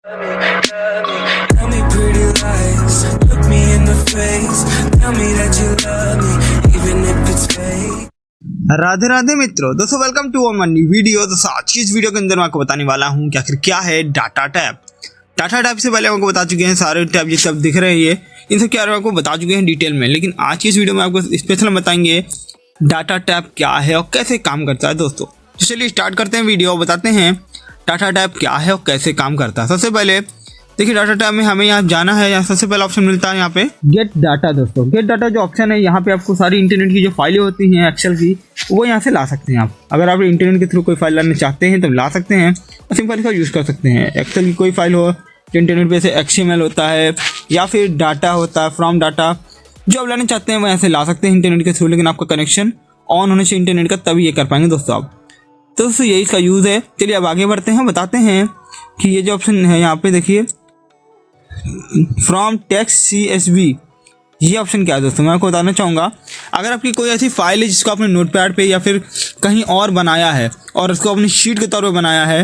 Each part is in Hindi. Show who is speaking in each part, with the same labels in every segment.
Speaker 1: Tell me pretty lies, look me in the face, tell me that you love me, even if it's fake.
Speaker 2: Radhe Radhe मित्रों, दोस्तों welcome to one new video. दोस्तों आज की इस वीडियो के अंदर मैं आपको बताने वाला हूं कि आखिर क्या है डाटा टैब। डाटा टैब से पहले आपको बता चुके हैं सारे टैब ये सब दिख रहे हैं, ये इन सब के बारे में आपको बता चुके हैं डिटेल में, लेकिन आज की इस वीडियो में आपको स्पेशल बताएंगे डाटा टैब क्या है और कैसे काम करता है। दोस्तों तो चलिए स्टार्ट करते हैं वीडियो और बताते हैं डाटा टैब क्या है और कैसे काम करता है। सबसे पहले देखिए डाटा टैब में हमें यहाँ जाना है, यहाँ सबसे पहला ऑप्शन मिलता है यहाँ पे गेट डाटा। दोस्तों गेट डाटा जो ऑप्शन है, यहाँ पे आपको सारी इंटरनेट की जो फाइलें होती हैं एक्सेल की, वो यहाँ से ला सकते हैं आप। अगर आप इंटरनेट के थ्रू कोई फाइल लाना चाहते हैं तो ला सकते हैं और सिंपल इसका यूज़ कर सकते हैं। एक्सेल की कोई फाइल हो जो इंटरनेट पे से XML होता है या फिर डाटा होता है फ्रॉम डाटा, जो आप लाना चाहते हैं वो यहाँ से ला सकते हैं इंटरनेट के थ्रू, लेकिन आपका कनेक्शन ऑन होने से इंटरनेट का तभी ये कर पाएंगे दोस्तों आप। तो दोस्तों यही इसका यूज़ है। चलिए अब आगे बढ़ते हैं, बताते हैं कि ये जो ऑप्शन है यहाँ पे देखिए फ्रॉम टेक्स्ट CSV, ये ऑप्शन क्या है दोस्तों मैं आपको बताना चाहूँगा। अगर आपकी कोई ऐसी फाइल है जिसको आपने नोटपैड पे या फिर कहीं और बनाया है और उसको अपनी शीट के तौर पे बनाया है,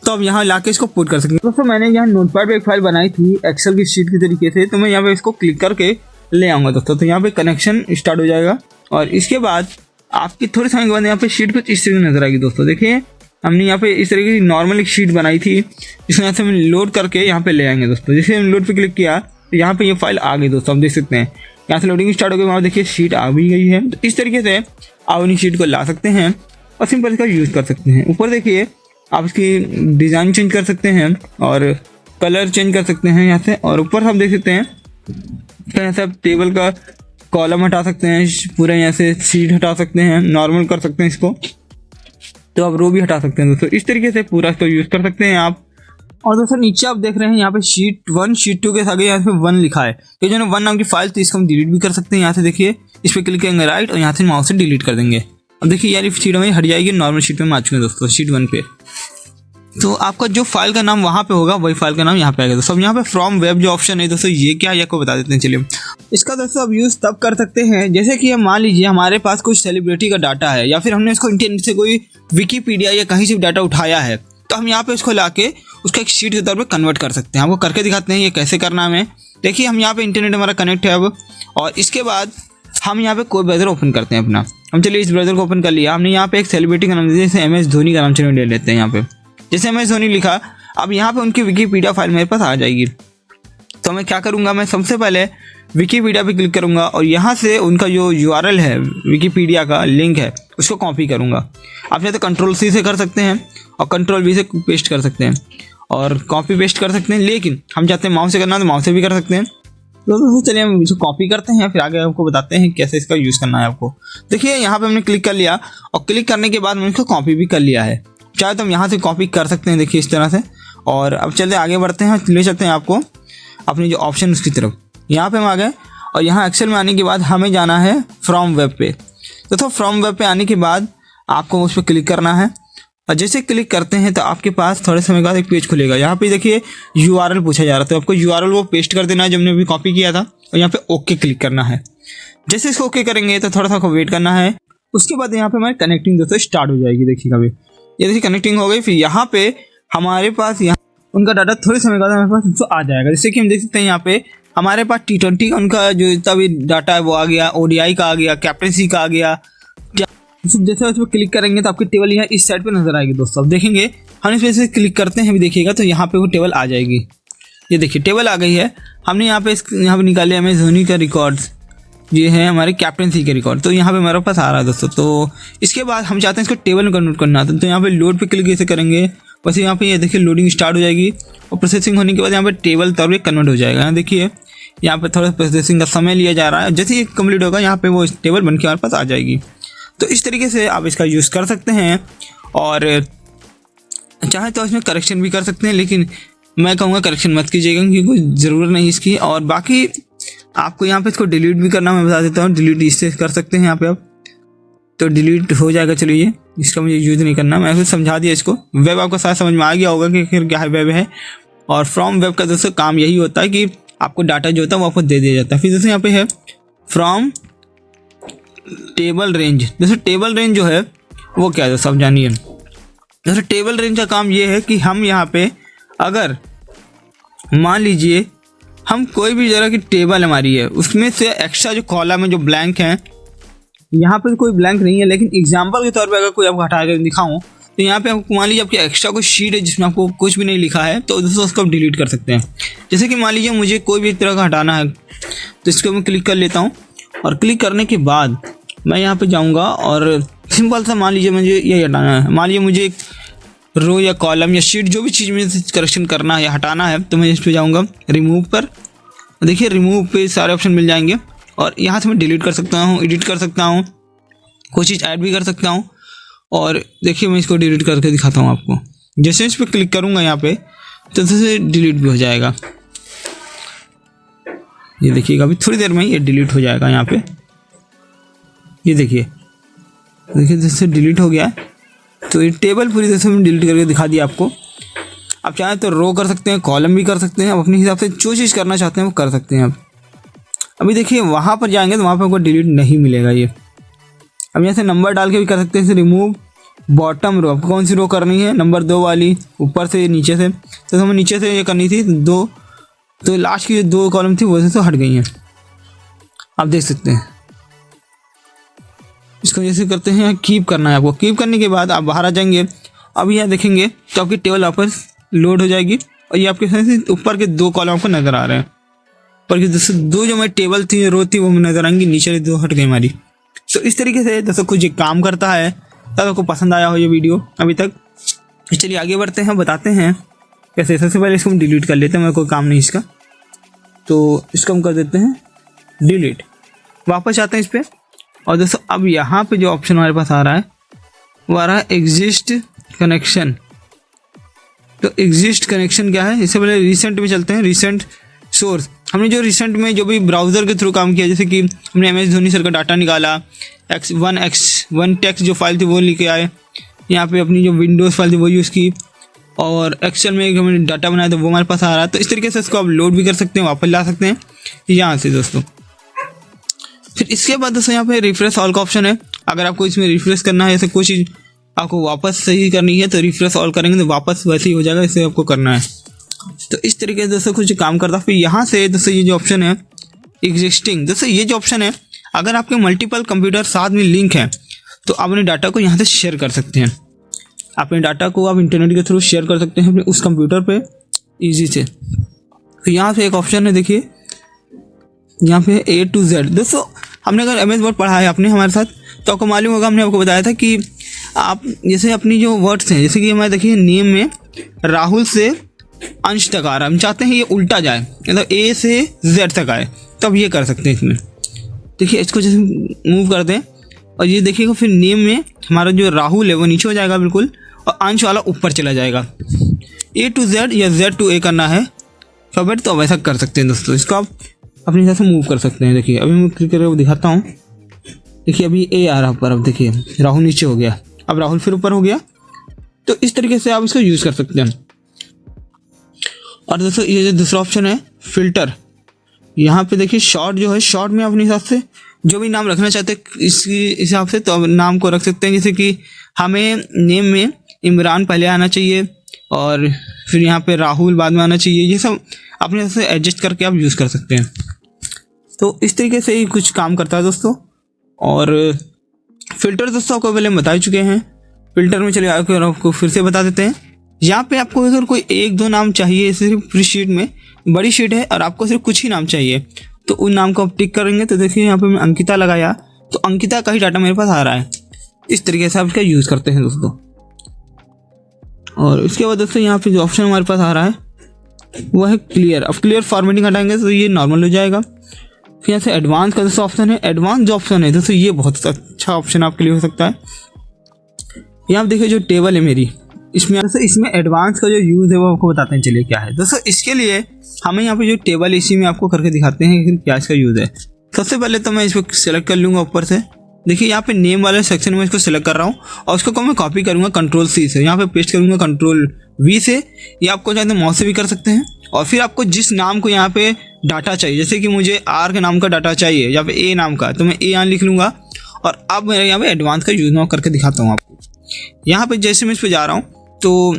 Speaker 2: तो आप यहाँ लाके इसको पुट कर सकते हैं। दोस्तों मैंने यहाँ नोटपैड पे एक फाइल बनाई थी एक्सेल की शीट की तरीके से, तो मैं यहाँ पे इसको क्लिक करके ले आऊँगा दोस्तों। तो यहाँ पे कनेक्शन स्टार्ट हो जाएगा और इसके बाद आपकी थोड़े समय के बाद यहाँ पे शीट कुछ इस तरीके नजर आएगी। दोस्तों देखिए हमने यहाँ पे इस तरीके की नॉर्मल एक शीट बनाई थी, जिसको यहाँ से हम लोड करके यहाँ पे ले आएंगे दोस्तों। जैसे हम लोड पे क्लिक किया तो यहाँ पे ये फाइल आ गई दोस्तों, आप देख सकते हैं यहाँ से लोडिंग स्टार्ट हो गई, वहाँ देखिए शीट आ भी गई है। तो इस तरीके से आप अपनी शीट को ला सकते हैं और सिंपल इसका यूज़ कर सकते हैं। ऊपर देखिए आप इसकी डिज़ाइन चेंज कर सकते हैं और कलर चेंज कर सकते हैं यहाँ से, और ऊपर आप देख सकते हैं यहाँ से आप टेबल का कॉलम हटा सकते हैं, पूरा यहाँ से शीट हटा सकते हैं, नॉर्मल कर सकते हैं इसको, तो आप रो भी हटा सकते हैं दोस्तों। इस तरीके से पूरा इसको यूज़ कर सकते हैं आप। और दोस्तों नीचे आप देख रहे हैं यहाँ पे शीट 1 शीट 2 के आगे यहाँ पे 1 लिखा है, ये जो है 1 नाम की फाइल, तो इसको हम डिलीट भी कर सकते हैं। यहाँ से देखिए इस पर क्लिक करेंगे राइट और यहाँ से माउस से डिलीट कर देंगे। अब देखिए यार शीट में हट जाएगी, नॉर्मल शीट में आ चुके हैं दोस्तों शीट 1 पे। तो आपका जो फाइल का नाम वहाँ पे होगा वही फाइल का नाम यहाँ पे आएगा दोस्तों। अब यहाँ पे फ्रॉम वेब जो ऑप्शन है दोस्तों, ये क्या है आपको बता देते हैं। चलिए इसका दोस्तों अब यूज़ तब कर सकते हैं जैसे कि मान लीजिए हमारे पास कुछ सेलिब्रिटी का डाटा है या फिर हमने इसको इंटरनेट से कोई विकीपीडिया या कहीं से भी डाटा उठाया है, तो हम यहाँ पे इसको लाके उसका एक शीट के तौर पे कन्वर्ट कर सकते हैं। आपको करके दिखाते हैं ये कैसे करना है। देखिए हम यहाँ पे इंटरनेट हमारा कनेक्ट है अब, और इसके बाद हम यहाँ पे कोई ब्राउज़र ओपन करते हैं अपना। हम चलिए इस ब्राउज़र को ओपन कर लिया, हमने यहाँ पे एक सेलिब्रिटी का नाम दिया, जैसे MS धोनी का नाम चलिए ले लेते हैं। यहाँ पे जैसे MS धोनी लिखा, अब यहाँ पे उनकी विकीपीडिया फाइल मेरे पास आ जाएगी। तो मैं क्या करूँगा, मैं सबसे पहले विकीपीडिया पे क्लिक करूँगा और यहाँ से उनका जो URL है विकीपीडिया का लिंक है उसको कॉपी करूँगा। आप चाहे तो Ctrl+C से कर सकते हैं और Ctrl+V से पेस्ट कर सकते हैं और कॉपी पेस्ट कर सकते हैं, लेकिन हम चाहते हैं माउस से करना तो माउस से भी कर सकते हैं। तो दोस्तों चलिए हम इसको कॉपी करते हैं, फिर आगे आपको बताते हैं कैसे इसका यूज़ करना है आपको। देखिए यहाँ पे हमने क्लिक कर लिया और क्लिक करने के बाद मैंने इसको कॉपी भी कर लिया है। चाहे तो हम यहाँ से कॉपी कर सकते हैं, देखिए इस तरह से। और अब चलते आगे बढ़ते हैं, ले चलते हैं आपको अपनी जो ऑप्शन उसकी तरफ। यहाँ पे हम आ गए और यहाँ एक्सेल में आने के बाद हमें जाना है फ्रॉम वेब पे। तो फ्रॉम वेब पे आने के बाद आपको उस पर क्लिक करना है और जैसे क्लिक करते हैं तो आपके पास थोड़े समय बाद एक पेज खुलेगा। यहाँ पे देखिए URL पूछा जा रहा है, तो आपको URL वो पेस्ट कर देना है जो हमने अभी कॉपी किया था, और यहाँ पे ओके क्लिक करना है। जैसे इसको ओके करेंगे तो थोड़ा सा वेट करना है। उसके बाद यहाँ पे हमारी कनेक्टिंग दोस्तों स्टार्ट हो जाएगी। देखिए कभी ये देखिए कनेक्टिंग हो गई, फिर यहाँ पे हमारे पास यहाँ उनका डाटा थोड़े समय बाद हमारे पास आ जाएगा। जैसे कि हम देख सकते हैं यहाँ पे हमारे पास T20 का उनका जो जितना भी डाटा है वो आ गया, ODI का आ गया, कैप्टेंसी का आ गया। जैसे उस पर क्लिक करेंगे तो आपकी टेबल यहाँ इस साइड पे नजर आएगी दोस्तों। अब देखेंगे हम इस पर से क्लिक करते हैं, भी देखिएगा तो यहाँ पे वो टेबल आ जाएगी। ये देखिए टेबल आ गई है। हमने यहाँ पे निकाले हमें धोनी का रिकॉर्ड्स, ये है हमारे कैप्टेंसी के रिकॉर्ड, तो यहाँ पे हमारे पास आ रहा है दोस्तों। तो इसके बाद हम चाहते हैं इसको टेबल में कन्वर्ट करना, तो यहाँ पे लोड पे क्लिक कैसे करेंगे, बस यहाँ पे ये देखिए लोडिंग स्टार्ट हो जाएगी और प्रोसेसिंग होने के बाद यहाँ पे टेबल तौर पर कन्वर्ट हो जाएगा। यहाँ देखिए यहाँ पे थोड़ा प्रोसेसिंग का समय लिया जा रहा है, जैसे ही कंप्लीट होगा यहाँ पे वो टेबल बन के हमारे पास आ जाएगी। तो इस तरीके से आप इसका यूज़ कर सकते हैं और चाहे तो इसमें करेक्शन भी कर सकते हैं, लेकिन मैं कहूँगा करेक्शन मत कीजिएगा क्योंकि कोई ज़रूरत नहीं इसकी। और बाकी आपको यहाँ पे इसको डिलीट भी करना मैं बता देता हूँ, डिलीट इससे कर सकते हैं यहाँ पे आप, तो डिलीट हो जाएगा। चलिए इसका मुझे यूज़ नहीं करना, मैं कुछ समझा दिया इसको। वेब आपको सारा समझ में आ गया होगा कि फिर क्या है वेब है। और फ्रॉम वेब का दोस्तों काम यही होता है कि आपको डाटा जो होता है वो आपको दे दिया जाता है। फिर जैसे यहाँ पे है फ्रॉम टेबल रेंज। जैसे टेबल रेंज जो है वो क्या है सब जानिए। जैसे टेबल रेंज का काम ये है कि हम यहाँ पे अगर मान लीजिए हम कोई भी जगह की टेबल हमारी है, उसमें से एक्स्ट्रा जो कॉलम है जो ब्लैंक है, यहाँ पर कोई ब्लैंक नहीं है, लेकिन एग्जाम्पल के तौर पर अगर कोई आपको हटा कर दिखाऊँ तो यहाँ पे आपको मान लीजिए आपकी एक्स्ट्रा कोई शीट है जिसमें आपको कुछ भी नहीं लिखा है, तो दोस्तों उसको आप डिलीट कर सकते हैं। जैसे कि मान लीजिए मुझे कोई भी एक तरह का हटाना है, तो इसको मैं क्लिक कर लेता हूँ और क्लिक करने के बाद मैं यहाँ पे जाऊँगा और सिंपल सा मान लीजिए मुझे ये हटाना है। मान लीजिए मुझे एक रो या कॉलम या शीट जो भी चीज़ मुझे करेक्शन करना है या हटाना है, तो मैं इस पर जाऊँगा रिमूव पर। देखिए रिमूव पे सारे ऑप्शन मिल जाएंगे और यहाँ से मैं डिलीट कर सकता हूँ, एडिट कर सकता हूँ, कोई चीज़ ऐड भी कर सकता हूँ। और देखिए मैं इसको डिलीट करके दिखाता हूँ आपको। जैसे इस पर क्लिक करूँगा यहाँ पे तो जैसे डिलीट भी हो जाएगा। ये देखिएगा अभी थोड़ी देर में ये डिलीट हो जाएगा। यहाँ पे ये देखिए जैसे डिलीट हो गया है, तो ये टेबल पूरी तरह से मैंने डिलीट करके दिखा दिया आपको। आप चाहें तो रो कर सकते हैं, कॉलम भी कर सकते हैं, आप अपने हिसाब से जो चीज़ करना चाहते हैं वो कर सकते हैं आप। अभी देखिए वहाँ पर जाएंगे तो वहाँ पर आपको डिलीट नहीं मिलेगा ये। अब यहाँ से नंबर डाल के भी कर सकते हैं। जैसे रिमूव बॉटम रो, आपको कौन सी रो करनी है, नंबर 2 वाली, ऊपर से नीचे से। तो हमें नीचे से ये करनी थी 2, तो लास्ट की जो 2 कॉलम थी वो से तो हट गई हैं, आप देख सकते हैं। इसको जैसे करते हैं कीप करना है आपको। कीप करने के बाद आप बाहर आ जाएंगे। अब यहाँ देखेंगे तो आपकी टेबल वापस लोड हो जाएगी और ये आपके साथ ऊपर के 2 कॉलम आपको नज़र आ रहे हैं। पर जैसे 2 जो हमारी टेबल थी रो थी वो नज़र आएंगी, नीचे 2 हट गई हमारी। तो इस तरीके से दोस्तों कुछ काम करता है। तब आपको पसंद आया हो ये वीडियो अभी तक, चलिए आगे बढ़ते हैं, बताते हैं कैसे। सबसे पहले इसको हम डिलीट कर लेते हैं, मेरा कोई काम नहीं इसका, तो इसको हम कर देते हैं डिलीट। वापस आते हैं इस पर और दोस्तों अब यहाँ पे जो ऑप्शन हमारे पास आ रहा है वो आ रहा है एग्जिस्ट कनेक्शन। तो एग्जिस्ट कनेक्शन क्या है, इससे पहले रिसेंट में चलते हैं। रिसेंट सोर्स, हमने जो रिसेंट में जो भी ब्राउज़र के थ्रू काम किया, जैसे कि हमने MS धोनी सर का डाटा निकाला, x1 टेक्स्ट जो फाइल थी वो लेके आए, यहाँ पे अपनी जो विंडोज़ फाइल थी वो यूज़ की, और एक्सेल में हमने डाटा बनाया तो वो हमारे पास आ रहा है। तो इस तरीके से इसको आप लोड भी कर सकते हैं, वापस ला सकते हैं यहाँ से दोस्तों। फिर इसके बाद दोस्तों यहाँ पे रिफ्रेश ऑल का ऑप्शन है। अगर आपको इसमें रिफ्रेश करना है, ऐसे कोई चीज़ आपको वापस सही करनी है तो रिफ्रेश ऑल करेंगे तो वापस वैसे ही हो जाएगा, इसे आपको करना है। तो इस तरीके से दोस्तों कुछ काम करता है। फिर यहाँ से दोस्तों ये जो ऑप्शन है एग्जिस्टिंग, दोस्तों ये जो ऑप्शन है, अगर आपके मल्टीपल कंप्यूटर साथ में लिंक हैं तो आप अपने डाटा को यहाँ से शेयर कर सकते हैं। अपने डाटा को आप इंटरनेट के थ्रू शेयर कर सकते हैं अपने उस कंप्यूटर पे ईजी से। तो यहाँ से एक ऑप्शन है, देखिए यहाँ पे A to Z। दोस्तों हमने अगर MS वर्ड पढ़ा है आपने हमारे साथ तो आपको मालूम होगा, हमने आपको बताया था कि आप जैसे अपनी जो वर्ड्स हैं, जैसे कि हमारे देखिए नेम में राहुल से अंश तक आ रहा है, हम चाहते हैं ये उल्टा जाए, मतलब A से Z तक आए, तो आप ये कर सकते हैं इसमें। देखिए इसको जैसे मूव कर दें और ये देखिएगा फिर नेम में हमारा जो राहुल है वो नीचे हो जाएगा बिल्कुल, और अंश वाला ऊपर चला जाएगा। A to Z या Z to A करना है फॉर्मेट तो वैसा कर सकते हैं दोस्तों। इसको आप अपने हिसाब से मूव कर सकते हैं। देखिए अभी मैं क्लिक करके दिखाता हूँ। देखिए अभी A आ रहा ऊपर, अब देखिए राहुल नीचे हो गया, अब राहुल फिर ऊपर हो गया। तो इस तरीके से आप इसको यूज़ कर सकते हैं। और दोस्तों ये जो दूसरा ऑप्शन है फिल्टर, यहाँ पे देखिए शॉर्ट जो है, शॉर्ट में अपने हिसाब से जो भी नाम रखना चाहते हैं इसके हिसाब से तो नाम को रख सकते हैं। जैसे कि हमें नेम में इमरान पहले आना चाहिए और फिर यहाँ पे राहुल बाद में आना चाहिए, ये सब अपने हिसाब से एडजस्ट करके आप यूज़ कर सकते हैं। तो इस तरीके से ही कुछ काम करता है दोस्तों। और फिल्टर दोस्तों आपको पहले बता चुके हैं। फिल्टर में चले आकर आपको फिर से बता देते हैं। यहाँ पे आपको अगर कोई 1-2 नाम चाहिए, सिर्फ पूरी शीट में बड़ी शीट है और आपको सिर्फ कुछ ही नाम चाहिए, तो उन नाम को आप टिक करेंगे। तो देखिए यहाँ पे मैं अंकिता लगाया तो अंकिता का ही डाटा मेरे पास आ रहा है। इस तरीके से आप इसका यूज़ करते हैं दोस्तों। और उसके बाद दोस्तों यहाँ पे जो ऑप्शन हमारे पास आ रहा है वो है क्लियर। अब क्लियर फॉर्मेटिंग हटाएंगे तो ये नॉर्मल हो जाएगा। फिर यहाँ से एडवांस का दोस्तों ऑप्शन है। एडवांस जो ऑप्शन है दोस्तों ये बहुत अच्छा ऑप्शन आपके लिए हो सकता है। यहाँ आप देखिए जो टेबल है मेरी, इसमें एडवांस का जो यूज़ है वो आपको बताते हैं। चलिए क्या है दोस्तों, इसके लिए हमें यहाँ पे जो टेबल इसी में आपको करके दिखाते हैं कि क्या इसका यूज़ है। सबसे पहले तो मैं इसको सेलेक्ट कर लूँगा ऊपर से। देखिए यहाँ पे नेम वाले सेक्शन में इसको सेलेक्ट कर रहा हूँ और उसको मैं कॉपी करूँगा Ctrl+C से, यहाँ पे पेस्ट करूँगा Ctrl+V से। ये आपको चाहे तो माउस से भी कर सकते हैं। और फिर आपको जिस नाम को यहाँ पे डाटा चाहिए, जैसे कि मुझे R के नाम का डाटा चाहिए या फिर A नाम का, तो मैं A यहाँ लिख लूँगा। और अब मेरे यहाँ पे एडवांस का यूज़ मैं करके दिखाता हूँ आपको। यहाँ पे जैसे मैं इस पर जा रहा हूँ तो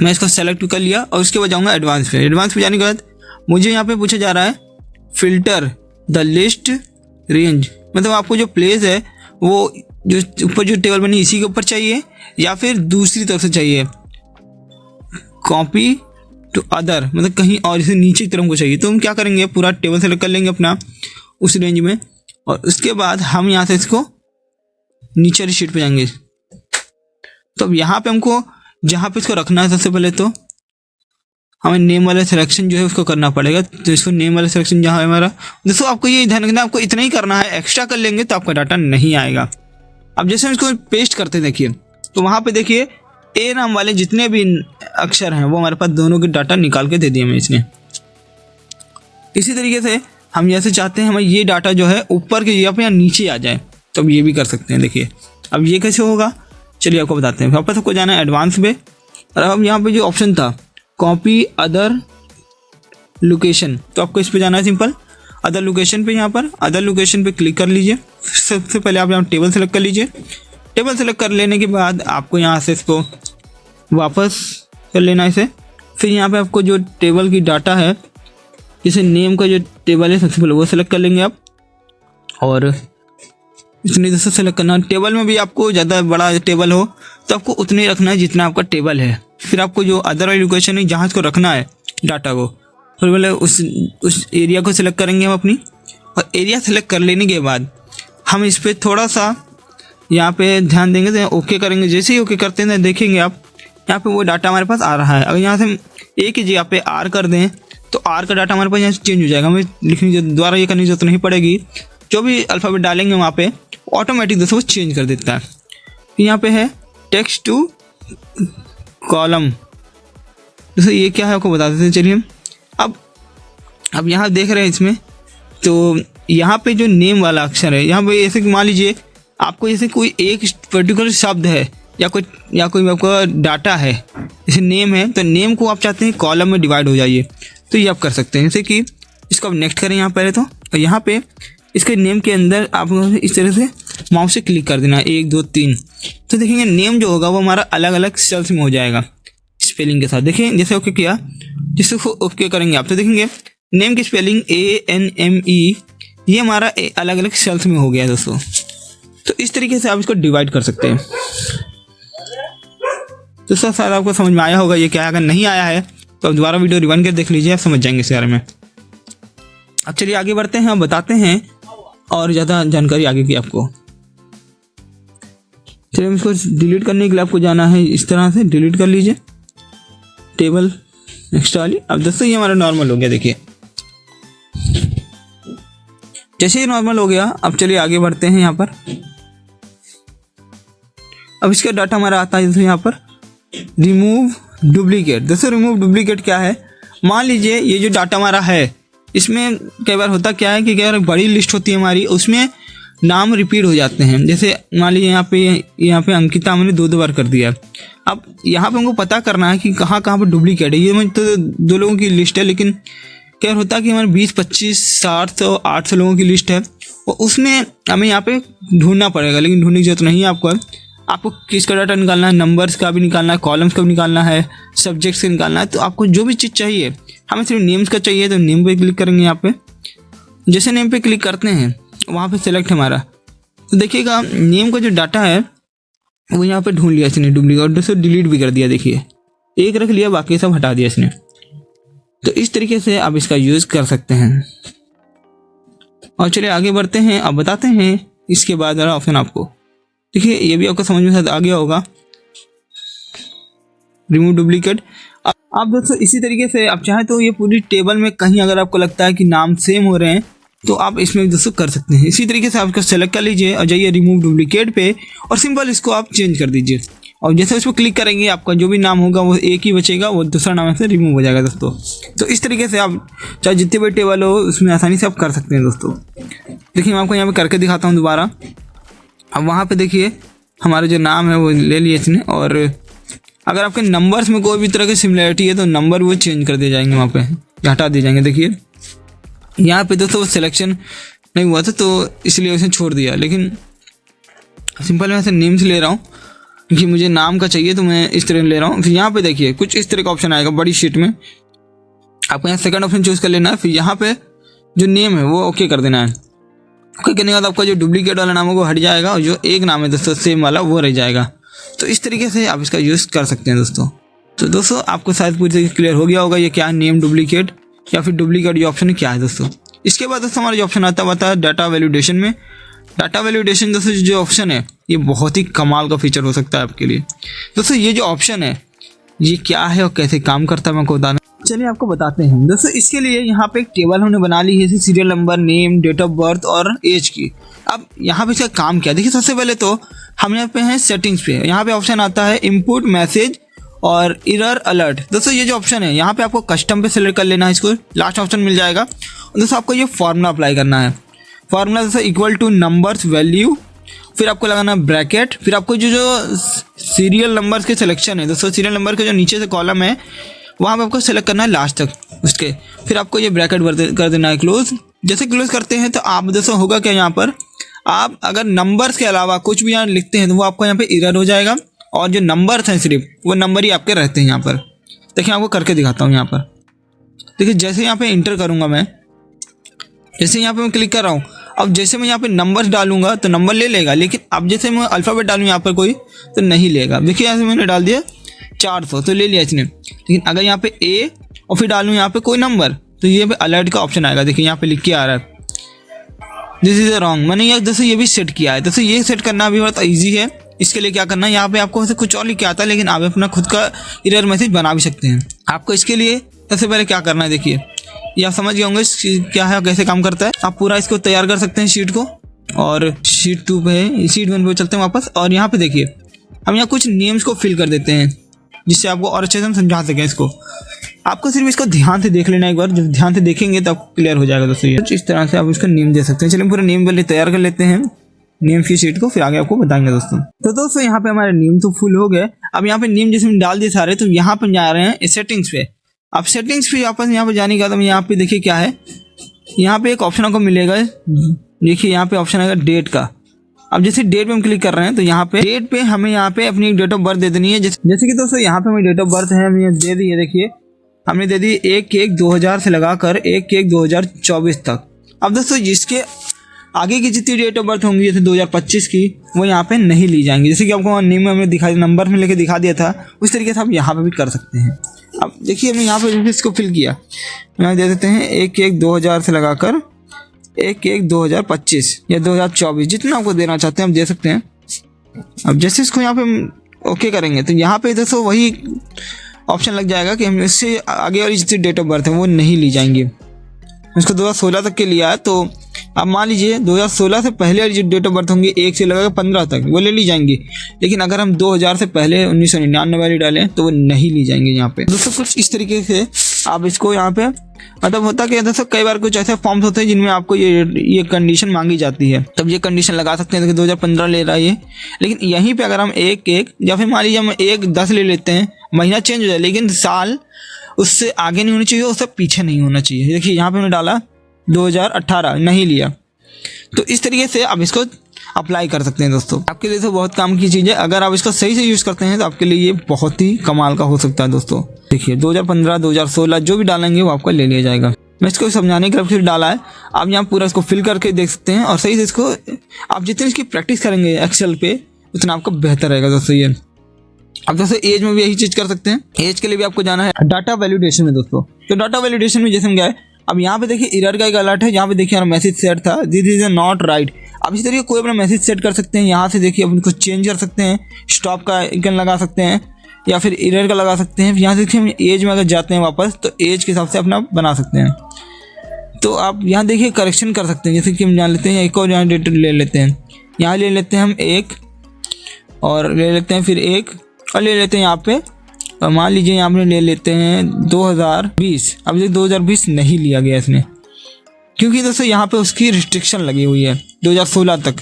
Speaker 2: मैं इसको सेलेक्ट कर लिया और उसके बाद जाऊँगा एडवांस पे। एडवांस पे जाने के बाद मुझे यहाँ पे पूछा जा रहा है फिल्टर द लिस्ट रेंज, मतलब आपको जो प्लेस है वो जो ऊपर जो टेबल बनी इसी के ऊपर चाहिए या फिर दूसरी तरफ से चाहिए। कॉपी टू अदर मतलब कहीं और इसे नीचे की तरफ को चाहिए। तो हम क्या करेंगे, पूरा टेबल सेलेक्ट कर लेंगे अपना उस रेंज में और उसके बाद हम यहाँ से इसको नीचे वाली शीट पे जाएंगे। तो अब यहाँ पे हमको जहाँ पे इसको रखना है सबसे पहले तो हमें नेम वाला सिलेक्शन जो है उसको करना पड़ेगा। तो इसको नेम वाला सिलेक्शन जहाँ है हमारा, दोस्तों आपको ये ध्यान रखना, आपको इतना ही करना है, एक्स्ट्रा कर लेंगे तो आपका डाटा नहीं आएगा। अब जैसे हम इसको पेस्ट करते हैं देखिए, तो वहाँ पे देखिए ए नाम वाले जितने भी अक्षर हैं वो हमारे पास दोनों के डाटा निकाल के दे दिए हमें इसने। इसी तरीके से हम जैसे चाहते हैं हमें ये डाटा जो है ऊपर के जगह पे या नीचे आ जाए, तो अब ये भी कर सकते हैं। देखिए अब ये कैसे होगा, चलिए आपको बताते हैं। वापस आपको जाना है एडवांस पे और अब यहाँ पे जो ऑप्शन था कॉपी अदर लोकेशन, तो आपको इस पे जाना है सिंपल अदर लोकेशन पे। यहाँ पर अदर लोकेशन पे क्लिक कर लीजिए। सबसे पहले आप यहाँ टेबल सेलेक्ट कर लीजिए। टेबल सेलेक्ट कर लेने के बाद आपको यहाँ से इसको वापस कर लेना इसे। फिर यहाँ पे आपको जो टेबल की डाटा है, जैसे नेम का जो टेबल है सबसे पहले वो सेलेक्ट कर लेंगे आप और इतनी जैसे सेलेक्ट करना। टेबल में भी आपको ज़्यादा बड़ा टेबल हो तो आपको उतने ही रखना है जितना आपका टेबल है। फिर आपको जो अदर वाली लोकेशन है जहाँ इसको रखना है डाटा को, फिर पहले उस एरिया को सिलेक्ट करेंगे हम अपनी, और एरिया सेलेक्ट कर लेने के बाद हम इस पर थोड़ा सा यहाँ पे ध्यान देंगे तो ओके करेंगे। जैसे ही ओके करते हैं देखेंगे आप यहाँ पे वो डाटा हमारे पास आ रहा है। अगर यहाँ से हम एक ही जगह पे आर कर दें तो आर का डाटा हमारे पास यहाँ से चेंज हो जाएगा। हमें लिखने की द्वारा ये करने की जरूरत नहीं पड़ेगी, जो भी अल्फ़ाबेट डालेंगे वहाँ पे ऑटोमेटिक दोस्तों वो चेंज कर देता है। यहाँ पे है टेक्स्ट टू कॉलम, दोस्तों ये क्या है आपको बता देते हैं। चलिए अब यहाँ देख रहे हैं इसमें, तो यहाँ पे जो नेम वाला अक्षर है यहाँ पे ऐसे मान लीजिए आपको जैसे कोई एक पर्टिकुलर शब्द है या कोई आपका डाटा है, जैसे नेम है, तो नेम को आप चाहते हैं कॉलम में डिवाइड हो जाइए, तो ये आप कर सकते हैं। जैसे कि इसको आप नेक्स्ट करें यहाँ पहले तो, और यहाँ पे इसके नेम के अंदर आप इस तरह से माउस से क्लिक कर देना 1 2 3, तो देखेंगे नेम जो होगा वो हमारा अलग अलग सेल्स में हो जाएगा स्पेलिंग के साथ। देखिए जैसे ओके किया, जिससे ओके करेंगे आप तो देखेंगे नेम की स्पेलिंग ANME ये हमारा अलग अलग सेल्स में हो गया है दोस्तों। तो इस तरीके से आप इसको डिवाइड कर सकते हैं। तो सर शायद आपको समझ में आया होगा ये क्या है। अगर नहीं आया है तो आप दोबारा वीडियो रिवाइंड कर देख लीजिए, आप समझ जाएंगे इस बारे में। अब चलिए आगे बढ़ते हैं, हम बताते हैं और ज़्यादा जानकारी आगे की आपको। चलिए इसको डिलीट करने के लिए आपको जाना है इस तरह से, डिलीट कर लीजिए टेबल एक्स्ट्रा वाली। अब दोस्तों ये हमारा नॉर्मल हो गया, देखिए जैसे ही नॉर्मल हो गया। अब चलिए आगे बढ़ते हैं यहाँ पर। अब इसका डाटा हमारा आता है जैसे यहाँ पर रिमूव डुप्लीकेट। दोस्तों रिमूव डुप्लीकेट क्या है, मान लीजिए ये जो डाटा हमारा है इसमें कई बार होता क्या है कि कई बार बड़ी लिस्ट होती है हमारी, उसमें नाम रिपीट हो जाते हैं। जैसे मान लीजिए यहाँ पे अंकिता हमने 2 बार कर दिया। अब यहाँ पे हमको पता करना है कि कहाँ पे डुप्लीकेट है। ये तो 2 लोगों की लिस्ट है, लेकिन क्या होता है कि हमारे 20 25 60 800 लोगों की लिस्ट है और उसमें हमें यहाँ पे ढूंढना पड़ेगा, लेकिन ढूंढने की जरूरत नहीं है आपको किसका डाटा निकालना है, नंबर्स का भी निकालना है, कॉलम्स का भी निकालना है, सब्जेक्ट्स का निकालना है। तो आपको जो भी चीज़ चाहिए, हमें सिर्फ नेम्स का चाहिए तो नेम पे क्लिक करेंगे। यहाँ पे जैसे नेम पे क्लिक करते हैं वहाँ पे सेलेक्ट हमारा, तो देखिएगा नेम का जो डाटा है वो यहाँ पे ढूंढ लिया इसने डुप्लीकेट, और दूसरे डिलीट भी कर दिया। देखिए एक रख लिया, बाकी सब हटा दिया इसने। तो इस तरीके से आप इसका यूज़ कर सकते हैं। और चलिए आगे बढ़ते हैं, अब बताते हैं इसके बाद वाला ऑप्शन आपको। देखिए ये भी आपको समझ में शायद आ गया होगा, रिमूव डुप्लीकेट। आप दोस्तों इसी तरीके से आप चाहें तो ये पूरी टेबल में कहीं अगर आपको लगता है कि नाम सेम हो रहे हैं तो आप इसमें दोस्तों कर सकते हैं। इसी तरीके से आप इसको सेलेक्ट कर लीजिए और जाइए रिमूव डुप्लीकेट पे और सिंपल इसको आप चेंज कर दीजिए। और जैसे उस पर क्लिक करेंगे आपका जो भी नाम होगा वो एक ही बचेगा, वो दूसरा नाम से रिमूव हो जाएगा दोस्तों। तो इस तरीके से आप चाहे जितने बड़े टेबल हो उसमें आसानी से आप कर सकते हैं दोस्तों। देखिए मैं आपको यहाँ पे करके दिखाता हूँ दोबारा। अब वहाँ पे देखिए हमारा जो नाम है वो ले लिए इसने, और अगर आपके नंबर्स में कोई भी तरह की सिमिलरिटी है तो नंबर वो चेंज कर दिए जाएंगे, वहाँ पे हटा दिए जाएंगे। देखिए यहाँ पे दोस्तों सिलेक्शन नहीं हुआ था तो इसलिए उसे छोड़ दिया, लेकिन सिंपल मैं ऐसे नेम्स ले रहा हूँ कि मुझे नाम का चाहिए तो मैं इस तरह ले रहा हूँ। फिर यहाँ पे देखिए कुछ इस तरह का ऑप्शन आएगा बड़ी शीट में, आपको यहाँ सेकंड ऑप्शन चूज कर लेना है। फिर यहाँ पे जो नेम है वो ओके कर देना है। ओके करने के बाद आपका जो डुप्लीकेट वाला नाम है वो हट जाएगा और जो एक नाम है दोस्तों सेम वाला वो रह जाएगा। तो इस तरीके से आप इसका यूज़ कर सकते हैं दोस्तों। तो दोस्तों आपको शायद पूरी तरीके क्लियर हो गया होगा ये क्या है नेम डुप्लीकेट या फिर डुप्लीकेट ये ऑप्शन क्या है दोस्तों। इसके बाद दोस्तों हमारा जो ऑप्शन आता है डाटा वैलिडेशन में। डाटा वैलिडेशन दोस्तों जो ऑप्शन है ये बहुत ही कमाल का फीचर हो सकता है आपके लिए। दोस्तों ये जो ऑप्शन है ये क्या है और कैसे काम करता है मैं आपको बताना, चलिए आपको बताते हैं दोस्तों। इसके लिए यहाँ पे एक टेबल हमने बना ली है, जैसे serial number, name, date of birth और एज की। अब यहाँ पे इसका काम क्या है देखिए। सबसे पहले तो हम यहाँ पे हैं सेटिंग्स पे, यहाँ पे ऑप्शन आता है इनपुट मैसेज और एरर अलर्ट। दोस्तों ये जो ऑप्शन है यहाँ पे आपको कस्टम पे सेलेक्ट कर लेना है, इसको लास्ट ऑप्शन मिल जाएगा। और दोस्तों आपको ये फार्मूला अप्लाई करना है। फार्मूला दोस्तों इक्वल टू नंबर्स वैल्यू, फिर आपको लगाना है ब्रैकेट, फिर आपको जो सीरियल नंबर्स के सिलेक्शन है दोस्तों, सीरियल नंबर के जो नीचे से कॉलम है वहाँ पे आपको सेलेक्ट करना है लास्ट तक उसके, फिर आपको ये ब्रैकेट कर देना है क्लोज। जैसे क्लोज करते हैं तो आप दोस्तों होगा क्या, यहाँ पर आप अगर नंबर्स के अलावा कुछ भी यहाँ लिखते हैं तो वो आपको यहाँ पे एरर हो जाएगा और जो नंबर्स हैं सिर्फ वो नंबर ही आपके रहते हैं यहाँ पर। देखिए आपको करके दिखाता हूँ। यहाँ पर देखिए जैसे यहाँ पे इंटर करूँगा मैं, जैसे यहाँ पे मैं क्लिक कर रहा हूँ, अब जैसे मैं यहाँ पे नंबर्स डालूंगा तो नंबर ले लेगा, लेकिन अब जैसे मैं अल्फ़ाबेट डालूँ यहाँ पर कोई तो नहीं लेगा। देखिए यहाँ से मैंने डाल दिया 400 तो ले लिया इसने, लेकिन अगर यहाँ पे ए और फिर डालूँ यहाँ पे कोई नंबर तो ये पे अलर्ट का ऑप्शन आएगा। देखिए यहाँ पे लिख के आ रहा है दिस इज रॉन्ग। मैंने ये दोस्तों ये भी सेट किया है। दोस्तों ये सेट करना भी बहुत ईजी है। इसके लिए क्या करना है, यहाँ पे आपको वैसे कुछ और लिख के आता है, लेकिन आप अपना खुद का एरर मैसेज बना भी सकते हैं। आपको इसके लिए सबसे पहले क्या करना है, देखिए ये आप समझ गए होंगे क्या है कैसे काम करता है। आप पूरा इसको तैयार कर सकते हैं शीट को, और शीट 2 पे है, शीट 1 पे चलते हैं वापस। और यहाँ पे देखिए हम यहाँ कुछ नेम्स को फिल कर देते हैं जिससे आपको और अच्छे से हम समझा सकें इसको। आपको सिर्फ इसको ध्यान से देख लेना एक बार, जब ध्यान से देखेंगे तो आपको क्लियर हो जाएगा दोस्तों। ये कुछ इस तरह से आप इसका नेम दे सकते हैं। चलिए पूरा नेम पहले तैयार कर लेते हैं नेम की शीट को, फिर आगे आपको बताएंगे दोस्तों। तो दोस्तों यहाँ पे हमारे नेम तो फुल हो गए। अब यहाँ पे नेम जैसे हम डाल दिए सारे, तो यहाँ पे जा रहे हैं सेटिंग्स पे। अब सेटिंग्स पे वापस यहाँ पे जाने का तो यहाँ पे देखिए क्या है, यहाँ पे एक ऑप्शन आपको मिलेगा। देखिए यहाँ पे ऑप्शन आएगा डेट का। अब जैसे डेट पे हम क्लिक कर रहे हैं तो यहाँ पे डेट पे हमें यहाँ पे अपनी डेट ऑफ बर्थ दे देनी है। जैसे कि दोस्तों यहाँ पे हमें डेट ऑफ बर्थ है, हमें दे दी है। देखिए हमने दे दी 1/1/2000 से लगाकर 1/1/2024 तक। अब दोस्तों जिसके आगे की जितनी डेट ऑफ बर्थ होंगी जैसे 2025 की, वो यहाँ पे नहीं ली जाएंगी। जैसे कि आपको नेम में हमने दिखा नंबर में लेके दिखा दिया था, उस तरीके से आप यहाँ पे भी कर सकते हैं। अब देखिए हमने यहाँ पे इसको फिल किया, यहाँ दे देते हैं 1/1/2000 से लगाकर 1/1/2025 या 2024, जितना आपको देना चाहते हैं आप दे सकते हैं। अब जैसे इसको यहाँ पे ओके करेंगे तो यहाँ पे दोस्तों वही ऑप्शन लग जाएगा कि हम इससे आगे वाली जितनी डेट ऑफ बर्थ है वो नहीं ली जाएंगी। इसको 2016 तक के लिया है, तो अब मान लीजिए 2016 से पहले वाली जो डेट ऑफ बर्थ होंगी 1 से लगाकर 15 तक वो ले ली जाएंगी। लेकिन अगर हम 2000 से पहले 1999 वाली डालें तो वो नहीं ली जाएंगे यहाँ पे। दोस्तों कुछ इस तरीके से आप इसको यहाँ पे मतलब होता कि दोस्तों कई बार कुछ ऐसे फॉर्म्स होते हैं जिनमें आपको ये कंडीशन मांगी जाती है, तब ये कंडीशन लगा सकते हैं कि 2015 ले रहा है ये। लेकिन यहीं पे अगर हम 1/1 या फिर मान लीजिए हम 1/10 ले लेते हैं, महीना चेंज हो जाए लेकिन साल उससे आगे नहीं होना चाहिए, उससे पीछे नहीं होना चाहिए। देखिए यहाँ पे हमने डाला 2018 नहीं लिया, तो इस तरीके से आप इसको अप्लाई कर सकते हैं दोस्तों। आपके लिए तो बहुत काम की चीज़ है। अगर आप इसको सही से यूज़ करते हैं तो आपके लिए ये बहुत ही कमाल का हो सकता है दोस्तों। देखिए 2015 2016 जो भी डालेंगे वो आपका ले लिया जाएगा। मैं इसको समझाने के लिए फिर डाला है। आप यहाँ पूरा इसको फिल करके देख सकते हैं और सही से इसको आप जितनी इसकी प्रैक्टिस करेंगे एक्सेल पे उतना आपको बेहतर रहेगा दोस्तों ये। अब दोस्तों एज में भी यही चीज़ कर सकते हैं। एज के लिए भी आपको जाना है डाटा वैलिडेशन में दोस्तों। तो डाटा वैलिडेशन में जैसे हम गए, अब यहाँ पे देखिए एरर का एक अलर्ट है। यहाँ पे देखिए हमारा मैसेज सेट था दिस इज नॉट राइट। अब इस तरीके कोई अपना मैसेज सेट कर सकते हैं। यहाँ से देखिए अपन कुछ चेंज कर सकते हैं, स्टॉप का आइकन लगा सकते हैं या फिर एरर का लगा सकते हैं। यहाँ से देखिए हम एज में अगर जाते हैं वापस तो एज के हिसाब से अपना बना सकते हैं। तो आप यहाँ देखिए करेक्शन कर सकते हैं। जैसे कि हम जान लेते हैं एक और यहाँ डेट ले लेते हैं, यहाँ ले लेते हैं हम 1 और ले लेते हैं फिर 1 और ले लेते हैं यहाँ पे, और मान लीजिए यहाँ पे ले लेते हैं 2020। अब ये 2020 नहीं लिया गया इसने, क्योंकि दोस्तों यहाँ पे उसकी रिस्ट्रिक्शन लगी हुई है 2016 तक।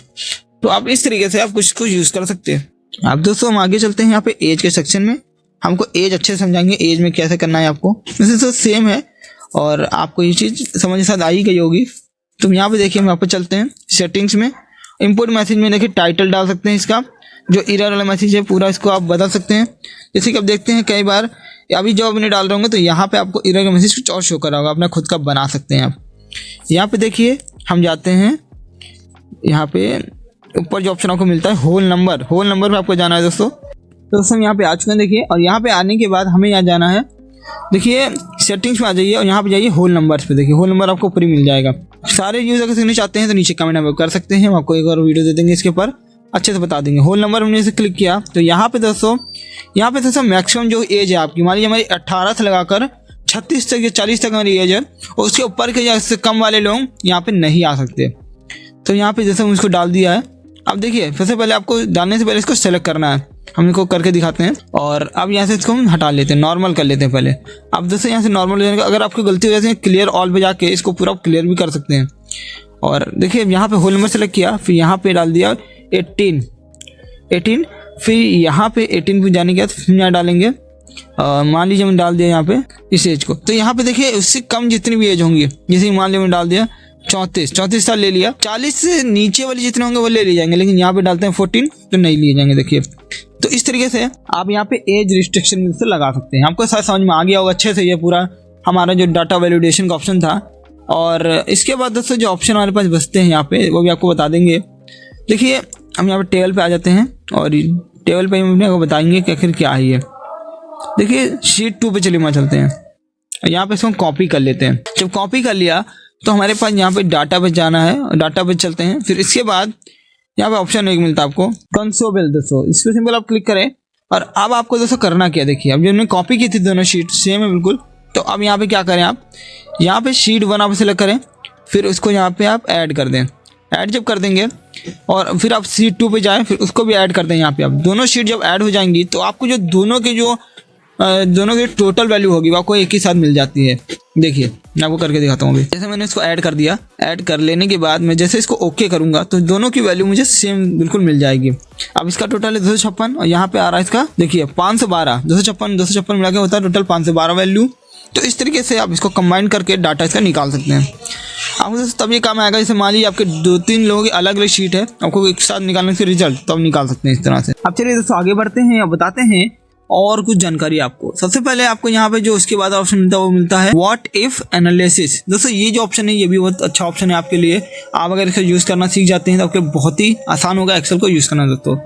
Speaker 2: तो आप इस तरीके से आप कुछ यूज़ कर सकते हैं। अब दोस्तों हम आगे चलते हैं यहाँ पे एज के सेक्शन में। हमको एज अच्छे से समझाएंगे एज में कैसे करना है आपको। वैसे तो सेम है और आपको ये चीज़ समझ के साथ आई गई होगी। तो यहाँ पे देखिए हम यहाँ पे चलते हैं सेटिंग्स में। इंपोर्ट मैसेज में देखिए टाइटल डाल सकते हैं इसका। जो एरर वाला मैसेज है पूरा इसको आप बदल सकते हैं। जैसे कि आप देखते हैं कई बार अभी जब अपने डाल रहे होंगे तो यहाँ पे आपको एरर का मैसेज कुछ और शो कर रहा होगा, अपना खुद का बना सकते हैं आप। यहाँ पे देखिए हम जाते हैं, यहाँ पे ऊपर जो ऑप्शन आपको मिलता है होल नंबर पे आपको जाना है दोस्तों। तो दोस्तों हम यहाँ पे आ चुके हैं देखिए, और यहाँ पे आने के बाद हमें यहाँ जाना है, देखिए सेटिंग्स में आ जाइए और यहाँ पे जाइए होल नंबर्स पे। देखिए होल नंबर आपको ऊपर ही मिल जाएगा। सारे यूज़ अगर सीखना चाहते हैं तो नीचे कमेंट में कर सकते हैं, हम आपको एक और वीडियो दे देंगे इसके ऊपर, अच्छे से बता देंगे। होल नंबर हमने इसे क्लिक किया तो यहाँ पे दोस्तों मैक्सिमम जो एज है आपकी, मान लीजिए हमारी 18 से लगाकर 36 तक या 40 तक हमारी एज है, और उसके ऊपर के या इससे कम वाले लोग यहाँ पे नहीं आ सकते। तो यहाँ पे जैसे हम इसको डाल दिया है, अब देखिए सबसे पहले आपको डालने से पहले इसको सेलेक्ट करना है, हम इसको करके दिखाते हैं। और अब यहाँ से इसको हम हटा लेते हैं, नॉर्मल कर लेते हैं पहले। अब दोस्तों यहाँ से नॉर्मल हो जाएगा, अगर आपको गलती हो जाती है क्लियर ऑल पे जाके इसको पूरा क्लियर भी कर सकते हैं। और देखिए यहाँ पे होल नंबर सेलेक्ट किया, फिर यहाँ पे डाल दिया 18, फिर यहाँ पे 18 पे जाने के बाद फिर यहाँ डालेंगे, मान लीजिए मैंने डाल दिया यहाँ पे इस एज को। तो यहाँ पे देखिए उससे कम जितनी भी एज होंगी, जैसे मान लीजिए मैंने डाल दिया 34 साल ले लिया, 40 से नीचे वाले जितने होंगे वो ले लिए जाएंगे, लेकिन यहाँ पे डालते हैं 14 तो नहीं लिए जाएंगे। देखिए तो इस तरीके से आप यहाँ पे एज रिस्ट्रिक्शन से लगा सकते हैं। आपको शायद समझ में आ गया होगा अच्छे से, ये पूरा हमारा जो डाटा वैलिडेशन का ऑप्शन था। और इसके बाद दोस्तों जो ऑप्शन हमारे पास बचते हैं यहाँ पे वो भी आपको बता देंगे। देखिए हम यहाँ पे टेबल पे आ जाते हैं और टेबल पे हम आपको बताएंगे कि आखिर क्या है ये। देखिए शीट 2 पे चलिए वहाँ चलते हैं, यहाँ पे इसको हम कॉपी कर लेते हैं। जब कॉपी कर लिया तो हमारे पास यहाँ पे डाटा पे जाना है, डाटा पे चलते हैं। फिर इसके बाद यहाँ पे ऑप्शन एक मिलता है आपको कंसोल दोस्तों, इस पर सिंपल आप क्लिक करें। और अब आपको दोस्तों करना क्या, देखिए अब जो हमने कॉपी की थी दोनों शीट सेम है बिल्कुल। तो अब यहाँ पे क्या करें, आप यहाँ पे शीट 1 आप सेलेक्ट करें, फिर उसको यहाँ पे आप ऐड कर दें। ऐड जब कर देंगे और फिर आप शीट 2 पे जाएं, फिर उसको भी ऐड कर दें। यहाँ पे आप दोनों शीट जब ऐड हो जाएंगी तो आपको जो दोनों की टोटल वैल्यू होगी वो आपको एक ही साथ मिल जाती है। देखिए मैं आपको करके दिखाता हूँ। जैसे मैंने इसको ऐड कर दिया, ऐड कर लेने के बाद मैं जैसे इसको ओके करूंगा तो दोनों की वैल्यू मुझे सेम बिल्कुल मिल जाएगी। अब इसका टोटल है 256 और यहाँ पे आ रहा है इसका देखिए 512, 256 मिला के होता है टोटल 512 वैल्यू। तो इस तरीके से आप इसको कंबाइन करके डाटा इसका निकाल सकते हैं। आपको तब ये काम आएगा, जैसे मान लीजिए आपके 2-3 लोगों की अलग अलग शीट है, आपको एक साथ निकालने के रिजल्ट तो आप निकाल सकते हैं इस तरह से। अब चलिए दोस्तों आगे बढ़ते हैं और बताते हैं और कुछ जानकारी आपको। सबसे पहले आपको यहाँ पे जो उसके बाद ऑप्शन मिलता है वो मिलता है व्हाट इफ एनालिसिस। दोस्तों ये जो ऑप्शन है ये भी बहुत अच्छा ऑप्शन है आपके लिए। आप अगर इसका यूज़ करना सीख जाते हैं तो आपके बहुत ही आसान होगा एक्सेल को यूज़ करना। दोस्तों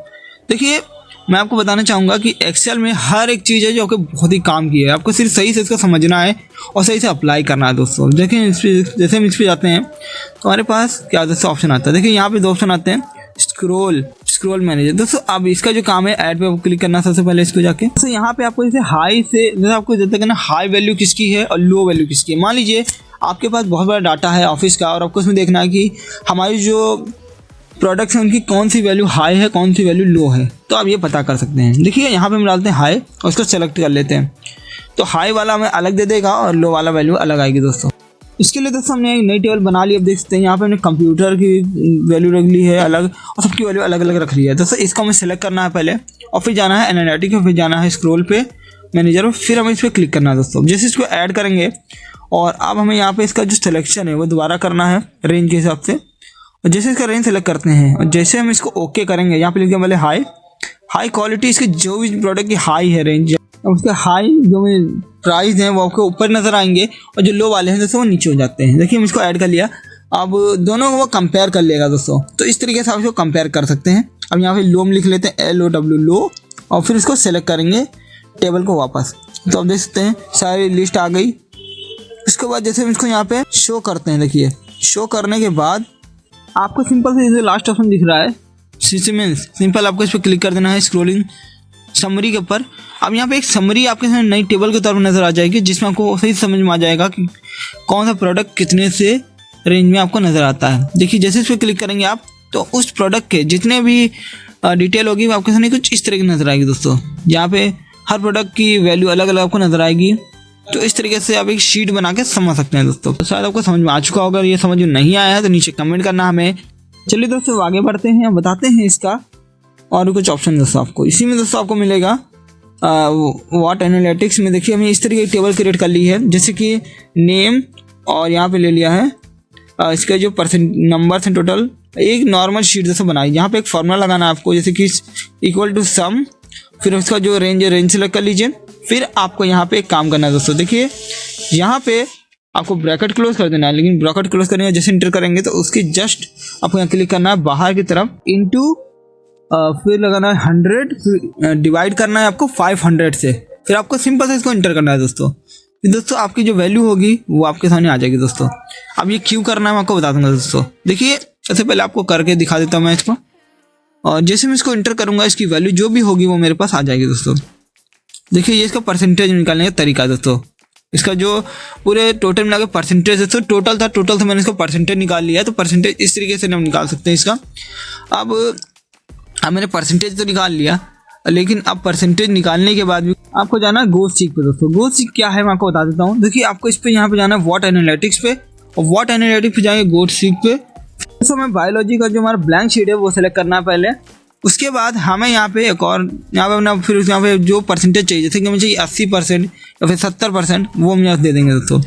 Speaker 2: देखिए मैं आपको बताना चाहूँगा कि एक्सेल में हर एक चीज़ है जो आपको बहुत ही काम की है, आपको सिर्फ सही से इसको समझना है और सही से अप्लाई करना है। दोस्तों देखिए जैसे हम इस पर जाते हैं तो हमारे पास क्या दोस्तों ऑप्शन आता है। देखिए यहाँ पे 2 ऑप्शन आते हैं, स्क्रॉल मैनेजर। दोस्तों अब इसका जो काम है ऐड पे क्लिक करना सबसे पहले इसको जाके। तो यहाँ पे आपको जैसे हाई से जैसे आपको जैसे करना हाई वैल्यू किसकी है और लो वैल्यू किसकी है। मान लीजिए आपके पास बहुत बड़ा डाटा है ऑफिस का और आपको उसमें देखना है कि हमारी जो प्रोडक्ट्स हैं उनकी कौन सी वैल्यू हाई है कौन सी वैल्यू लो है, तो आप ये पता कर सकते हैं। देखिए यहाँ पे हम डालते हैं हाई और उसको सेलेक्ट कर लेते हैं तो हाई वाला हमें अलग दे देगा और लो वाला वैल्यू अलग आएगी। दोस्तों इसके लिए दोस्तों हमने एक नई टेबल बना ली। अब देख सकते हैं यहाँ पे हमने कंप्यूटर की वैल्यू रख ली है अलग और सबकी वैल्यू अलग अलग रख ली है। दोस्तों इसको हमें सेलेक्ट करना है पहले और फिर जाना है एनालिटिक्स और फिर जाना है स्क्रॉल पे मैनेजर और फिर हमें इस पर क्लिक करना है। दोस्तों जैसे इसको ऐड करेंगे और अब हमें यहाँ पे इसका जो सिलेक्शन है वो दोबारा करना है रेंज के हिसाब से। और जैसे इसका रेंज सेलेक्ट करते हैं और जैसे हम इसको ओके करेंगे यहाँ पे लिखेंगे पहले हाई क्वालिटी, इसके जो भी प्रोडक्ट की हाई है रेंज उसके हाई जो प्राइस हैं वो आपको ऊपर नज़र आएंगे और जो लो वाले हैं दोस्तों वो नीचे हो जाते हैं। देखिए हम इसको ऐड कर लिया, अब दोनों को वो कंपेयर कर लेगा दोस्तों। तो इस तरीके से आप इसको कंपेयर कर सकते हैं। अब यहाँ पे लो में लिख लेते हैं LOW लो और फिर इसको सेलेक्ट करेंगे टेबल को वापस। तो आप देख सकते हैं सारी लिस्ट आ गई। इसके बाद जैसे हम इसको यहाँ पे शो करते हैं, देखिए शो करने के बाद आपको सिंपल से जैसे लास्ट ऑप्शन दिख रहा है सिंपल आपको इस पर क्लिक कर देना है स्क्रॉलिंग समरी के ऊपर। अब यहाँ पे एक समरी आपके सामने नई टेबल के तौर पर नज़र आ जाएगी जिसमें आपको सही समझ में आ जाएगा कि कौन सा प्रोडक्ट कितने से रेंज में आपको नज़र आता है। देखिए जैसे इस पर क्लिक करेंगे आप तो उस प्रोडक्ट के जितने भी डिटेल होगी वो आपके सामने कुछ इस तरह की नज़र आएगी। दोस्तों यहाँ पे हर प्रोडक्ट की वैल्यू अलग अलग आपको नज़र आएगी। तो इस तरीके से आप एक शीट बना के समझ सकते हैं। दोस्तों तो शायद आपको समझ में आ चुका होगा, ये समझ में नहीं आया है तो नीचे कमेंट करना हमें। चलिए दोस्तों आगे बढ़ते हैं, बताते हैं इसका और कुछ ऑप्शन। दोस्तों आपको इसी में दोस्तों आपको मिलेगा व्हाट एनालिटिक्स में। देखिए हमने इस तरीके की टेबल क्रिएट कर ली है जैसे कि नेम और यहाँ पे ले लिया है इसका जो % नंबर्स हैं टोटल एक नॉर्मल शीट जैसे बनाई। यहाँ पे एक फॉर्मूला लगाना है आपको, जैसे कि इक्वल टू सम, फिर उसका जो रेंज है रेंज सेलेक्ट कर लीजिए। फिर आपको यहाँ पे एक काम करना है दोस्तों, देखिए यहाँ पे आपको ब्रैकेट क्लोज कर देना है, लेकिन ब्रैकेट क्लोज करने का जैसे इंटर करेंगे तो उसके जस्ट आपको यहाँ क्लिक करना है बाहर की तरफ, इनटू फिर लगाना है 100, फिर डिवाइड करना है आपको 500 से। फिर आपको सिंपल से इसको इंटर करना है दोस्तों। फिर दोस्तों आपकी जो वैल्यू होगी वो आपके सामने आ जाएगी दोस्तों। अब ये क्यों करना है मैं आपको बता दूंगा दोस्तों। देखिए सबसे पहले आपको करके दिखा देता हूँ मैं इसको, और जैसे मैं इसको इंटर करूँगा इसकी वैल्यू जो भी होगी वो मेरे पास आ जाएगी दोस्तों। देखिए ये इसका परसेंटेज निकालने का तरीका है दोस्तों। इसका जो पूरे टोटल मिला के परसेंटेज दोस्तों टोटल था मैंने इसका परसेंटेज निकाल लिया है। तो परसेंटेज इस तरीके से हम निकाल सकते हैं इसका। अब मैंने परसेंटेज तो निकाल लिया, लेकिन अब परसेंटेज निकालने के बाद भी आपको जाना है गो सीक पे दोस्तों। गो सीक क्या है मैं आपको बता देता हूँ। देखिए आपको इस पे यहाँ पे जाना है वॉट एनालिटिक्स पे, और वॉट एनालिटिक्स पे जाएंगे गो सीक पे। तो हमें बायोलॉजी का जो हमारा ब्लैंक शीट है वो सेलेक्ट करना है पहले। उसके बाद हमें यहाँ पे एक और यहाँ पे अपना फिर यहाँ पे जो परसेंटेज चाहिए, जैसे कि हमें चाहिए 80% या फिर 70%, वो हम यहाँ दे देंगे दोस्तों।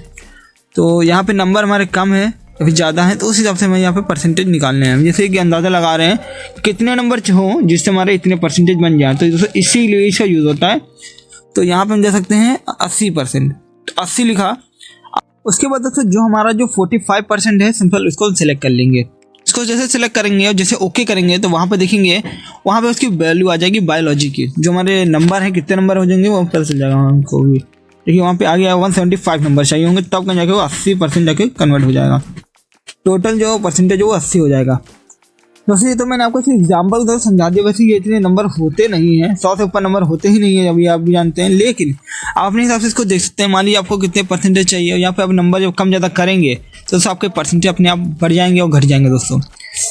Speaker 2: तो यहाँ पे नंबर हमारे कम है या फिर ज़्यादा है तो उस हिसाब से हमें यहाँ पे परसेंटेज निकालने हैं। जैसे कि अंदाज़ा लगा रहे हैं कितने नंबर हों जिससे हमारे इतने परसेंटेज बन जाए, तो दोस्तों इसीलिए इसका यूज़ होता है। तो यहाँ पे हम दे सकते हैं 80%, तो 80 लिखा। उसके बाद दोस्तों जो हमारा जो 45% है सिंपल उसको सिलेक्ट कर लेंगे। इसको जैसे सिलेक्ट करेंगे और जैसे ओके करेंगे तो वहाँ पे देखेंगे वहाँ पे उसकी वैल्यू आ जाएगी बायोलॉजी की। जो हमारे नंबर है कितने नंबर हो जाएंगे वो पता चल जाएगा हमको भी। देखिए वहाँ पे आ गया 175 नंबर चाहिए होंगे, तब कहीं जाके वो 80% जाके कन्वर्ट हो जाएगा। टोटल जो परसेंटेज है वो 80 हो जाएगा। दोस्तों ये तो मैंने आपको एग्जाम्पल तो समझा दिया। वैसे ये इतने नंबर होते नहीं हैं, 100 से ऊपर नंबर होते ही नहीं है, अभी आप भी जानते हैं। लेकिन आप अपने हिसाब से इसको देख सकते हैं। मान लीजिए आपको कितने परसेंटेज चाहिए, यहाँ पे आप नंबर जब कम ज़्यादा करेंगे तो आपके परसेंटेज अपने आप बढ़ जाएंगे और घट जाएंगे दोस्तों।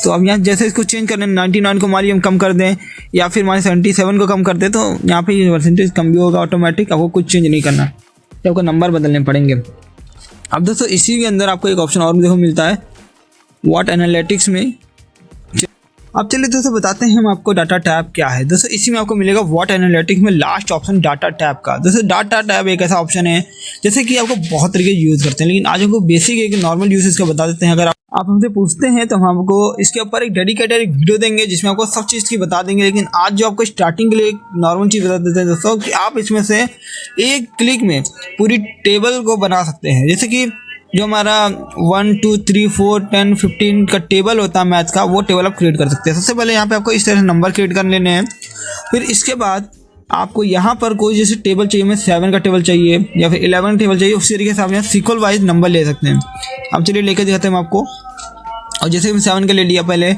Speaker 2: तो अब यहाँ जैसे इसको चेंज करने 99 को मान लीजिए हम कम कर दें, या फिर मान 77 को कम कर दें, तो यहाँ पे ये परसेंटेज कम भी होगा ऑटोमेटिक। आपको कुछ चेंज नहीं करना, तो आपको नंबर बदलने पड़ेंगे। अब दोस्तों इसी के अंदर आपको एक ऑप्शन और भी देखो मिलता है वॉट एनालिटिक्स में। अब चलिए दोस्तों बताते हैं हम आपको डाटा टैब क्या है। दोस्तों इसी में आपको मिलेगा वॉट एनालिटिक्स में लास्ट ऑप्शन डाटा टैब का। दोस्तों डाटा टैब एक ऐसा ऑप्शन है जैसे कि आपको बहुत तरीके यूज़ करते हैं, लेकिन आज हमको बेसिक एक नॉर्मल यूज इसका बता देते हैं। अगर आप हमसे पूछते हैं तो हम आपको इसके ऊपर एक डेडिकेटेड एक वीडियो देंगे जिसमें आपको सब चीज़ की बता देंगे। लेकिन आज जो आपको स्टार्टिंग के लिए एक नॉर्मल चीज़ बता देते हैं दोस्तों कि आप इसमें से एक क्लिक में पूरी टेबल को बना सकते हैं। जैसे कि जो हमारा 1 2 3 4 10 15 का टेबल होता है मैथ्स का, वो टेबल आप क्रिएट कर सकते हैं। सबसे पहले यहाँ पे आपको इस तरह से नंबर क्रिएट कर लेने हैं। फिर इसके बाद आपको यहाँ पर कोई जैसे टेबल चाहिए, हमें 7 का टेबल चाहिए या फिर 11 टेबल चाहिए, उसी तरीके से आप यहाँ सीक्वल वाइज नंबर ले सकते हैं। अब चलिए लेकर दिखाते हैं हम आपको। और जैसे हम 7 का ले लिया पहले,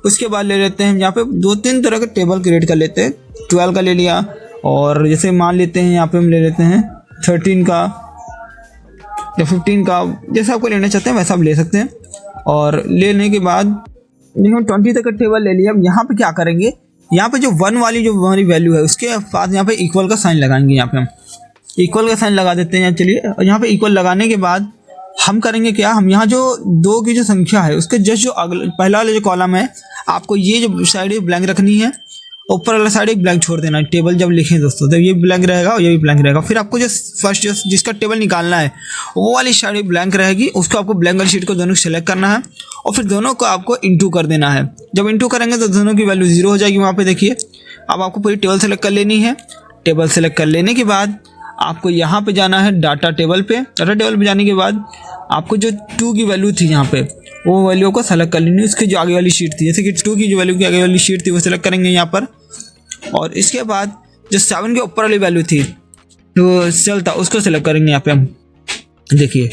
Speaker 2: उसके बाद ले लेते हैं यहाँ पे 2-3 तरह के टेबल क्रिएट कर लेते हैं। 12 का ले लिया, और जैसे मान लेते हैं यहाँ पे हम ले लेते हैं 13 का या 15 का, जैसा आपको लेना चाहते हैं वैसा आप ले सकते हैं। और लेने के बाद हम 20 तक का टेबल ले लिया। अब यहाँ पे क्या करेंगे, यहाँ पे जो 1 वाली जो हमारी वैल्यू है उसके बाद यहाँ पे इक्वल का साइन लगाएंगे। यहाँ पे हम इक्वल का साइन लगा देते हैं। चलिए, और यहाँ पे इक्वल लगाने के बाद हम करेंगे क्या, हम यहाँ जो 2 की जो संख्या है उसके जस्ट जो पहला वाला जो कॉलम है, आपको ये जो साइड ब्लैंक रखनी है, ऊपर वाला साइड एक ब्लैंक छोड़ देना है। टेबल जब लिखें दोस्तों तो ये ब्लैंक रहेगा और ये भी ब्लैंक रहेगा। फिर आपको जो फर्स्ट जिसका टेबल निकालना है वो वाली साइड ब्लैंक रहेगी, उसको आपको ब्लैंक वाली शीट को दोनों को सेलेक्ट करना है और फिर दोनों को आपको इंटू कर देना है। जब इंटू करेंगे तो दोनों की वैल्यू 0 हो जाएगी। वहाँ पे देखिए, अब आपको पूरी टेबल सेलेक्ट कर लेनी है। टेबल सेलेक्ट कर लेने के बाद आपको यहाँ पे जाना है डाटा टेबल पे। डाटा टेबल पे जाने के बाद आपको जो 2 की वैल्यू थी यहाँ पे, वो वैल्यू को सेलेक्ट कर लेनी है। उसकी जो आगे वाली शीट थी, जैसे कि 2 की जो वैल्यू की आगे वाली शीट थी वो सेलेक्ट करेंगे यहाँ पर। और इसके बाद जो 7 के ऊपर वाली वैल्यू थी तो चलता, उसको सेलेक्ट करेंगे यहाँ पे हम। देखिए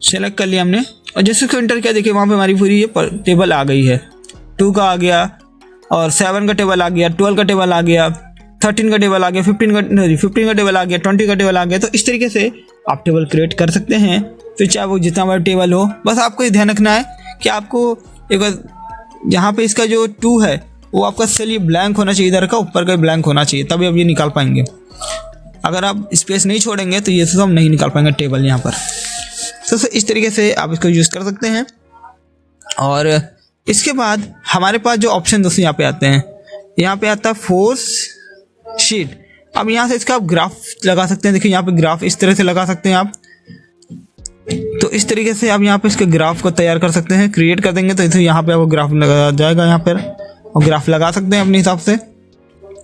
Speaker 2: सेलेक्ट कर लिया हमने, और जैसे उसको इंटर किया देखिए वहाँ पे हमारी पूरी ये टेबल आ गई है। 2 का आ गया, और 7 का टेबल आ गया, 12 का टेबल आ गया, 13 का टेबल आ गया, 15 का टेबल आ गया, 20 का टेबल आ गया। तो इस तरीके से आप टेबल क्रिएट कर सकते हैं। फिर चाहे वो जितना बड़ा टेबल हो, बस आपको ये ध्यान रखना है कि आपको एक यहाँ पे इसका जो 2 है वो आपका सेल ये ब्लैंक होना चाहिए, इधर का ऊपर का ब्लैंक होना चाहिए, तभी आप ये निकाल पाएंगे। अगर आप स्पेस नहीं छोड़ेंगे तो ये सब हम नहीं निकाल पाएंगे टेबल यहाँ पर। तो इस तरीके से आप इसको यूज़ कर सकते हैं। और इसके बाद हमारे पास जो ऑप्शन दोस्तों यहाँ पे आते हैं, यहाँ पे आता है फोर्स शीट। अब यहाँ से इसका आप ग्राफ लगा सकते हैं। देखिए यहाँ पे ग्राफ इस तरह से लगा सकते हैं आप। तो इस तरीके से आप यहाँ पे इसके ग्राफ को तैयार कर सकते हैं। क्रिएट कर देंगे तो यहाँ पे आपको ग्राफ लगा जाएगा यहाँ पर, और ग्राफ लगा सकते हैं अपने हिसाब से।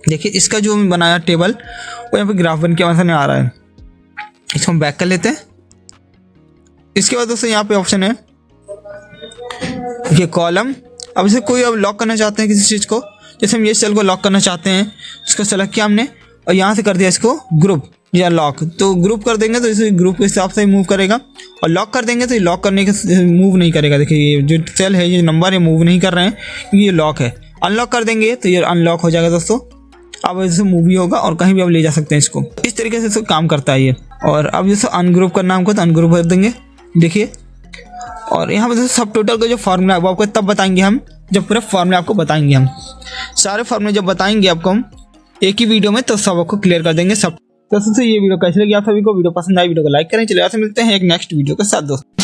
Speaker 2: देखिए इसका जो बनाया टेबल वो यहाँ पे ग्राफ बन के सामने आ रहा है। इसको हम बैक कर लेते हैं। इसके बाद दोस्तों यहाँ पे ऑप्शन है ये कॉलम। अब इसे कोई अब लॉक करना चाहते हैं किसी चीज़ को, जैसे हम ये सेल को लॉक करना चाहते हैं, इसको सेलेक्ट किया हमने और यहाँ से कर दिया इसको ग्रुप या लॉक। तो ग्रुप कर देंगे तो इसे ग्रुप के हिसाब से मूव करेगा, और लॉक कर देंगे तो ये लॉक करने के मूव नहीं करेगा। देखिए ये जो सेल है, ये नंबर ये मूव नहीं कर रहे हैं क्योंकि ये लॉक है। अनलॉक कर देंगे तो ये अनलॉक हो जाएगा दोस्तों। अब इसे मूव भी होगा और कहीं भी आप ले जा सकते हैं इसको। इस तरीके से इसको काम करता है ये। और अब जैसे अनग्रुप करना हमको तो अनग्रुप कर देंगे। देखिए, और यहाँ पर सब टोटल का जो फार्मूला है वो आपको तब बताएंगे हम जब पूरा फार्मूला आपको बताएंगे। हम सारे फार्मूले जब बताएंगे आपको हम एक ही वीडियो में, तो सब आपको क्लियर कर देंगे सब। तो सबसे ये वीडियो कैसी लगी आप सभी को? वीडियो पसंद आई वीडियो को लाइक करें। चलिए आपसे मिलते हैं एक नेक्स्ट वीडियो के साथ दोस्तों।